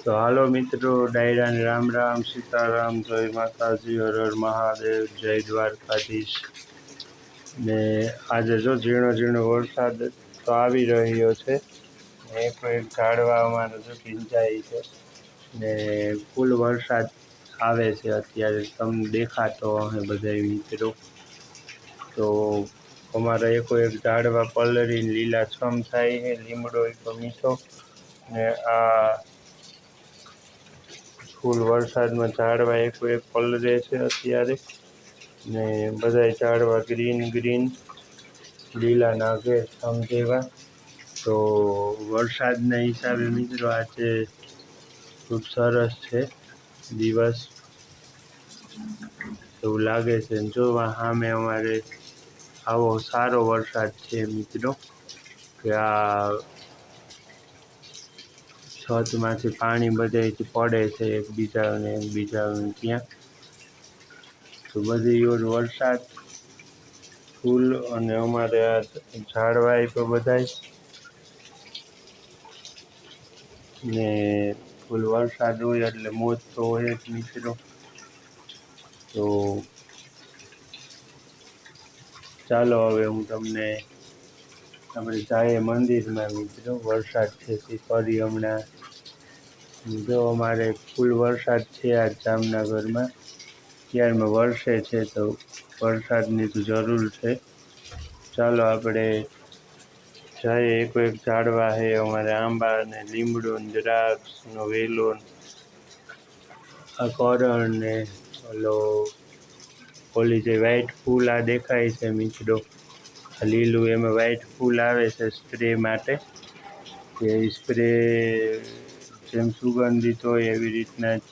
તો હાલો મિત્રો, ડાયરાને રામ રામ, સીતારામ, જય માતાજી, હર હર મહાદેવ, જય દ્વારકાધીશ. ને આજે જો ઝીણો ઝીણો વરસાદ તો આવી રહ્યો છે. એક ઝાડવા અમારે જો ભીંજાય છે ને ફૂલ વરસાદ આવે છે અત્યારે, તમને દેખાતો હશે બધા મિત્રો. તો અમારા એક ઝાડવા પલળીને લીલાછમ થાય છે, લીમડો એક મીઠો ને આ ફૂલ વરસાદમાં ઝાડવા એક પલળે છે અત્યારે ને બધા ઝાડવા ગ્રીન ગ્રીન લીલા નાગે સમજેવા. તો વરસાદના હિસાબે મિત્રો આજે ખૂબ સરસ છે દિવસ એવું લાગે છે. જોવા સામે અમારે આવો સારો વરસાદ છે મિત્રો કે આ છતમાંથી પાણી બધેથી પડે છે એકબીજાને ત્યાં. તો બધી ઓર વરસાદ ફૂલ અને અમારે આ ઝાડવાય તો બધાય ને ફૂલ વરસાદ હોય એટલે મોજ તો હોય જ મિત્રો. તો ચાલો હવે હું તમને આપણે જાય મંદિરમાં મિત્રો. વરસાદ છે તે ફરી હમણાં જો અમારે ફૂલ વરસાદ છે આ જામનગરમાં, ત્યારમાં વરસે છે તો વરસાદની તો જરૂર છે. ચાલો આપણે જઈએ. એક ઝાડવા છે અમારે આંબા ને લીમડો ને દ્રાક્ષનો વેલો આ કરણ ને ઓલો ઓલી જે વ્હાઈટ ફૂલ આ દેખાય છે મિત્રો, લીલું એમાં વ્હાઈટ ફૂલ આવે છે સ્પ્રે માટે, કે સ્પ્રે જેમ સુગંધિત હોય એવી રીતના જ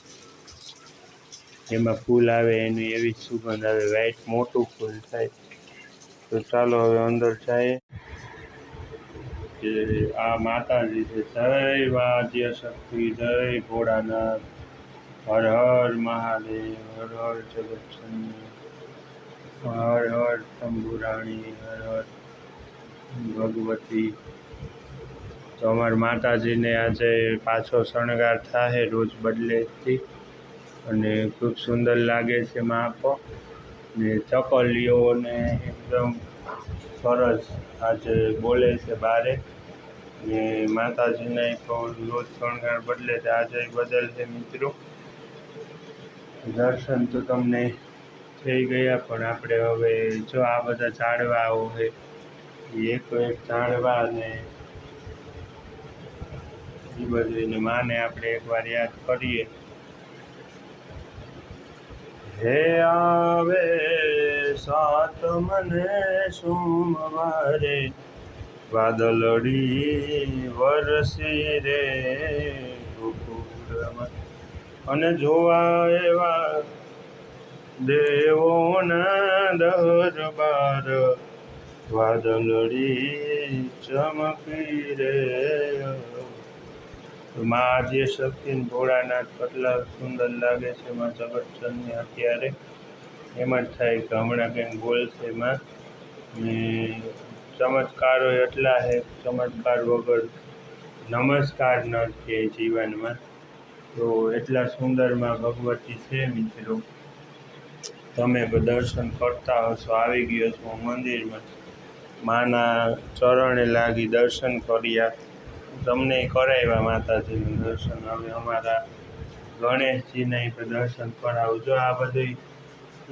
એમાં ફૂલ આવે, એની એવી જ સુગંધ આવે, વ્હાઈટ મોટું ફૂલ થાય. તો ચાલો હવે અંદર જાય. કે આ માતાજી છે, જય વાદ્ય શક્તિ, જય ભોળાનાથ, હર હર મહાદેવ, હર હર જગતજનની, હર હર શંભુરાણી, હર હર ભગવતી. તો અમારા માતાજીને આજે પાછો શણગાર થાય રોજ બદલેથી અને ખૂબ સુંદર લાગે છે માપો ને ચકલીઓને એકદમ સરસ આજે બોલે છે બારે ને માતાજીને રોજ શણગાર બદલે છે, આજે બદલશે મિત્રો. દર્શન તો તમને થઈ ગયા, પણ આપણે હવે જો આ બધા ઝાડવાઓ છે એક ઝાડવા ને એ બધું માને આપણે એકવાર યાદ કરીએ. હે આવે સાત મને સોમવારે, વાદળડી વરસી રે ગોકુળમાં, અને જોવા એવા દેવોના દરબાર, વાદળડી ચમકી રે. માં આદ્ય શક્તિ ભોળાનાથ કેટલા સુંદર લાગે છે માં જગતજનની. અત્યારે એમ જ થાય કે હમણાં કંઈક બોલશે માં ને ચમત્કારો એટલા છે, ચમત્કાર વગર નમસ્કાર ન કહે જીવનમાં. તો એટલા સુંદરમાં ભગવતી છે મિત્રો. તમે દર્શન કરતા હશો. આવી ગયો છો મંદિરમાં, માના ચરણે લાગી દર્શન કર્યા, તમને કરાવ્યા માતાજીનું દર્શન. હવે અમારા ગણેશજીને દર્શન કરાવું. જો આ બધું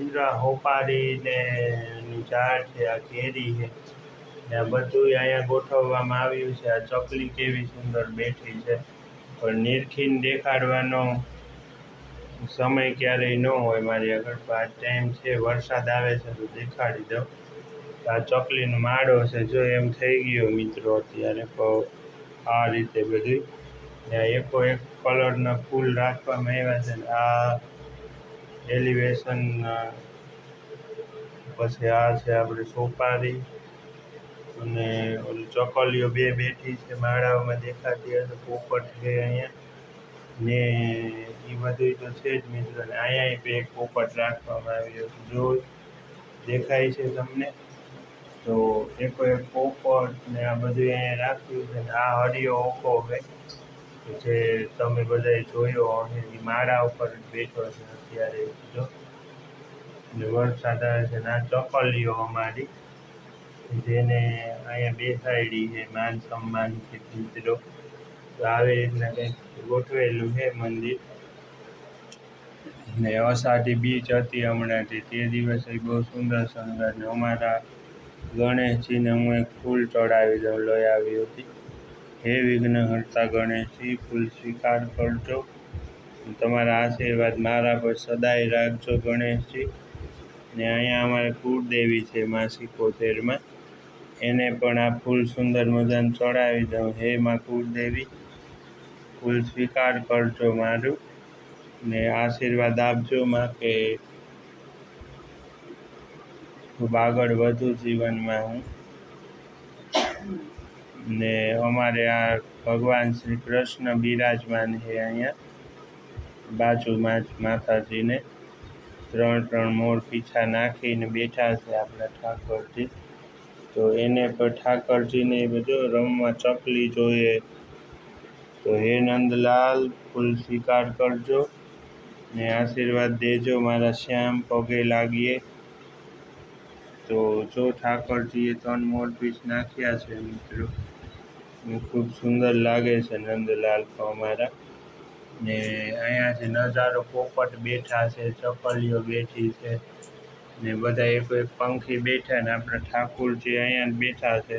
ઇન્દ્રા હોપારી ને ઝાડ છે, આ કેરી છે ને આ બધું અહીંયા ગોઠવવામાં આવ્યું છે. આ ચકલી કેવી સુંદર બેઠી છે, પણ નિરખીને દેખાડવાનો સમય ક્યારેય ન હોય મારી આગળ. તો આ ટાઈમ છે, વરસાદ આવે છે તો દેખાડી દઉં. આ ચકલીનો માળો છે, જો એમ થઈ ગયો મિત્રો અત્યારે. આ રીતે બધું એકો એક કલરના ફૂલ રાખવામાં આવ્યા છે. આ એલિવેશન પછી આ છે આપણે સોપારી અને ઓલી ચકલીઓ બે બેઠી છે માળાઓમાં દેખાતી હશે, પોપટ છે અહીંયા ને એ બધું તો છે જ મિત્રો. ને અહીંયા એક પોપટ રાખવામાં આવ્યો છે, જો દેખાય છે તમને. તો એક પોપટ ને આ બધું અહીંયા રાખ્યું છે. ને આ હરિયો ઓકો છે, જે તમે બધાએ જોયો અને એ માળા ઉપર જ બેઠો છે અત્યારે જો. ને વરસાદ આવે છે ને આ ચકલીઓ અમારી જેને અહીંયા બેસાડી છે માન સન્માનથી મિત્રો. તો આવી રીતના કંઈક ગોઠવેલું છે મંદિર. ને અષાઢી બીજ હતી હમણાંથી તે દિવસે બહુ સુંદર સુંદર ને અમારા ગણેશજીને હું એક ફૂલ ચડાવી દઉં લઈ આવી હતી. હે વિઘ્નહર્તા ગણેશજી ફૂલ સ્વીકાર કરજો. તમારા આશીર્વાદ મારા પર સદાય રાખજો ગણેશજી. ને અહીંયા અમારે કુળદેવી છે માં સિકોતેરમાં, એને પણ આ ફૂલ સુંદર મજાનું ચડાવી દઉં. હે માં કુળદેવી ફૂલ સ્વીકાર કરજો મારું ને આશીર્વાદ આપજો માં કે ખૂબ આગળ વધુ જીવનમાં હું. ને અમારે આ ભગવાન શ્રી કૃષ્ણ બિરાજમાન છે અહીંયા બાજુમાં જ માતાજીને ત્રણ મોર પીછા નાખીને બેઠા છે આપણા ઠાકોરજી. તો એને પણ ઠાકોરજીને બધું રમવા ચકલી જોઈએ. તો હે નંદલાલ ફૂલ સ્વીકાર કરજો ને આશીર્વાદ દેજો મારા શ્યામ પગે લાગીએ. તો જો ઠાકોરજીએ 3 મોરપીંછ નાખ્યા છે મિત્રો, ખૂબ સુંદર લાગે છે નંદલાલ તો અમારા. ને અહીંયાથી નજારો પોપટ બેઠા છે, ચકલીઓ બેઠી છે ને બધા એક એક પંખી બેઠા ને આપણા ઠાકોરજી અહીંયા જ બેઠા છે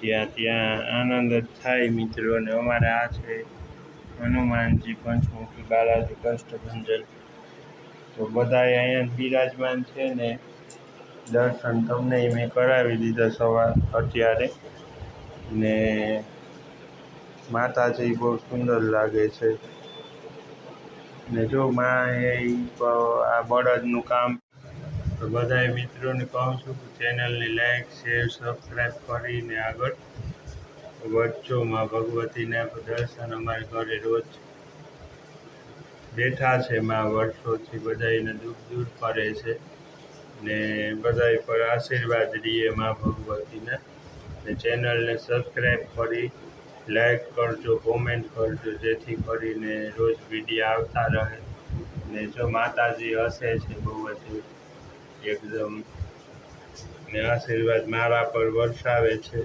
જ્યાં ત્યાં આનંદ જ થાય મિત્રો. અને અમારે આ છે હનુમાનજી પંચમુખી બાલાજી કષ્ટભંજન. તો બધાએ અહીંયા બિરાજમાન છે ને દર્શન તમને મેં કરાવી દીધા અત્યારે. ને માતાજી બહુ સુંદર લાગે છે. ને જો માં એ આ બળદનું કામ. તો બધાએ મિત્રોને કહું છું કે ચેનલને લાઈક શેર સબસ્ક્રાઈબ કરીને આગળ વધજો. માં ભગવતીના દર્શન અમારે ઘરે રોજ બેઠા છે. માં વર્ષોથી બધાને દુઃખ દૂર કરે છે ને બધા પર આશીર્વાદ રહીએ માં ભગવતીના. ને ચેનલને સબસ્ક્રાઈબ કરી લાઈક કરજો, કોમેન્ટ કરજો જેથી કરીને રોજ વિડીયો આવતા રહે. ને જો માતાજી હસે છે બહુ જ એકદમ ને આશીર્વાદ મારા પર વરસાવે છે.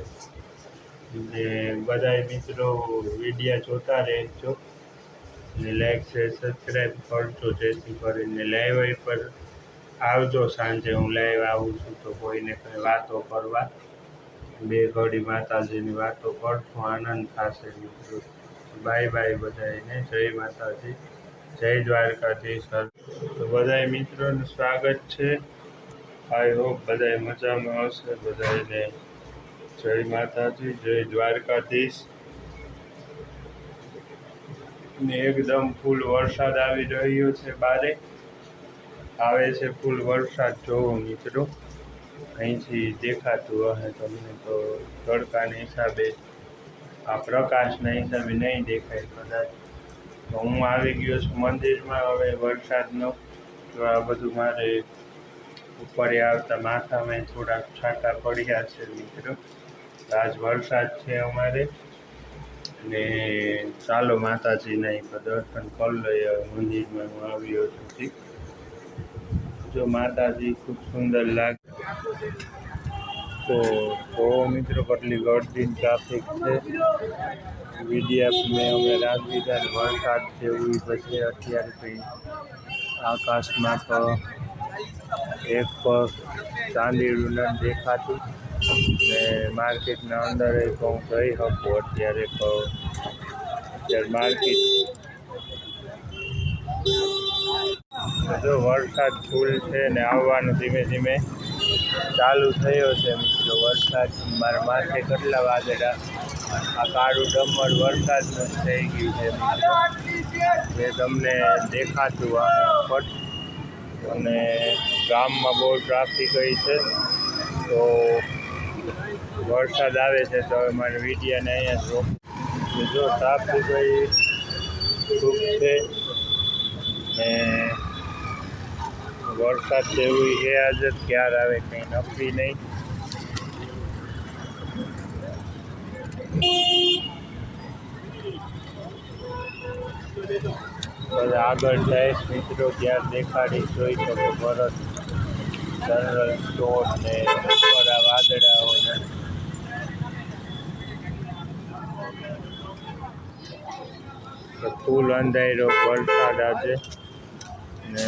ને બધાય મિત્રો વિડીયો જોતા રહેજો ને લાઈક શેર સબસ્ક્રાઈબ કરજો જેથી કરીને લાઈવ પર આવજો. સાંજે હું લાઈવ આવું છું તો કોઈને કંઈ વાતો કરવા, 2 ઘડી માતાજીની વાતો કરશું, આનંદ થશે મિત્રો. બાય બાય બધાને. જય માતાજી, જય દ્વારકાધીશ. તો બધાય મિત્રોનું સ્વાગત છે. આઈ હોપ બધાય મજામાં હશે. બધાને જય માતાજી, જય દ્વારકાધીશ. ને એકદમ ફૂલ વરસાદ આવી રહ્યો છે. બારે આવે છે ફૂલ વરસાદ. જોવો મિત્રો અહીંથી દેખાતું હશે તમને તો તડકાના હિસાબે, આ પ્રકાશના હિસાબે નહીં દેખાય કદાચ. તો હું આવી ગયો છું મંદિરમાં. હવે વરસાદનો તો આ બધું મારે ઉપર આવતા માથામાં થોડાક છાંટા પડ્યા છે મિત્રો. આજ વરસાદ છે અમારે. ને ચાલો માતાજીના દર્શન કરી લઈએ. મંદિરમાં હું આવ્યો છું. જો માતાજી ખૂબ સુંદર લાગે. તો મિત્રો કેટલી ગળતી ટ્રાફિક છે. વિડીયો મેં અમે રાખી દીધા. વરસાદ જેવું પછી અત્યારે કંઈ આકાશમાં તો એક ચાંદીનું નથી દેખાતું. ને માર્કેટના અંદર હું જઈ શકું અત્યારે માર્કેટ. જો વરસાદ ફૂલ છે ને આવવાનું ધીમે ધીમે ચાલુ થયો છે મિત્રો. વરસાદ મારા માથે કેટલા વાદળા, આ કાળું ડમર વરસાદનું થઈ ગયું છે મિત્રો. જે તમને દેખાતું આ ફટ. અને ગામમાં બહુ ટ્રાફિક હોય છે. તો વરસાદ આવે છે તો હવે મારે વિડીયોને અહીંયા જ રોક. જો ટ્રાફિક ખૂબ છે ને વરસાદ જેવું છે આજે. ક્યારે આવે કંઈ નક્કી નહીં. બધા આગળ જઈશ મિત્રો ત્યાં દેખાડી જોઈ શકો ભરત જનરલ સ્ટોર ને ઉપર આ વાદળાઓને ફૂલ અંધાર્યો વરસાદ આજે ને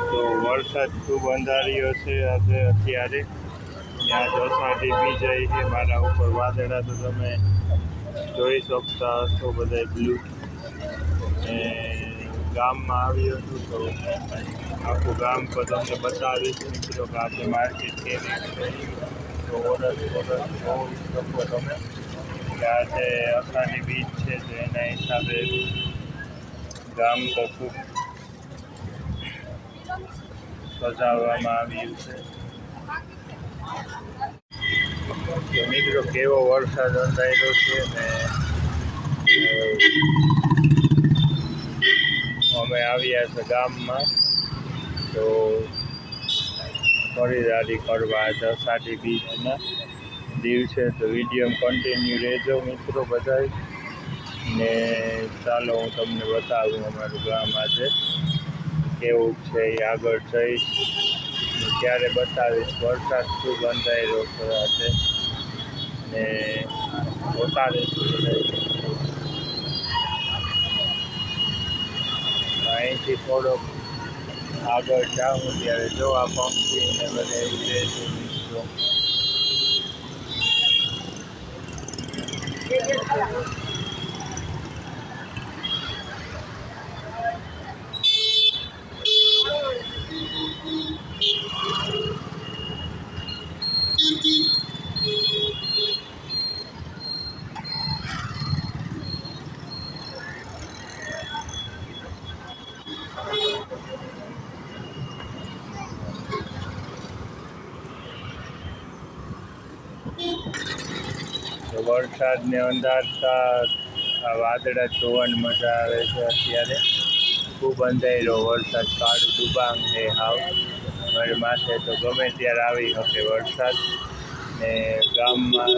તો વરસાદ ખૂબ અંધાર્યો છે આજે અત્યારે ત્યાં અષાઢી બીજાઈ છે મારા ઉપર વાદળા તો તમે જોઈ શકતા હશો બધા બ્લુ ને ગામમાં આવ્યો છું તો આખું ગામ તો તમને બતાવીશ મિત્રો કે આપણે માર્કેટ કેવી છે તો ઓરસ જોઈ શકો તમે કે આજે અષાઢી બીજ છે તો એના હિસાબે ગામ તો ખૂબ સજાવવામાં આવ્યું છે તો મિત્રો કેવો વરસાદ અંધાર્યો છે ને અમે આવ્યા છે ગામમાં તો ખરીદારી કરવા આજે અષાઢી બીજના દિવસે તો વિડીયો કન્ટિન્યુ રહેજો મિત્રો બધાય ને ચાલો હું તમને બતાવું અમારું ગામ આજે કેવું છે એ આગળ જઈશ ત્યારે બતાવીશ વરસાદ ખૂબ અંધાર્યો છે આજે ને બતાવીશ અહીંથી થોડોક આગળ જાઉં ત્યારે જો આ પંખીને બધે ઉડે છે મિત્રો વરસાદને અંધારતા આ વાદળા જોવાની મજા આવે છે અત્યારે ખૂબ અંધાર્યો વરસાદ કાળું ડુબાંગ છે હાવ મારી માથે તો ગમે ત્યારે આવી શકે વરસાદ ને ગામમાં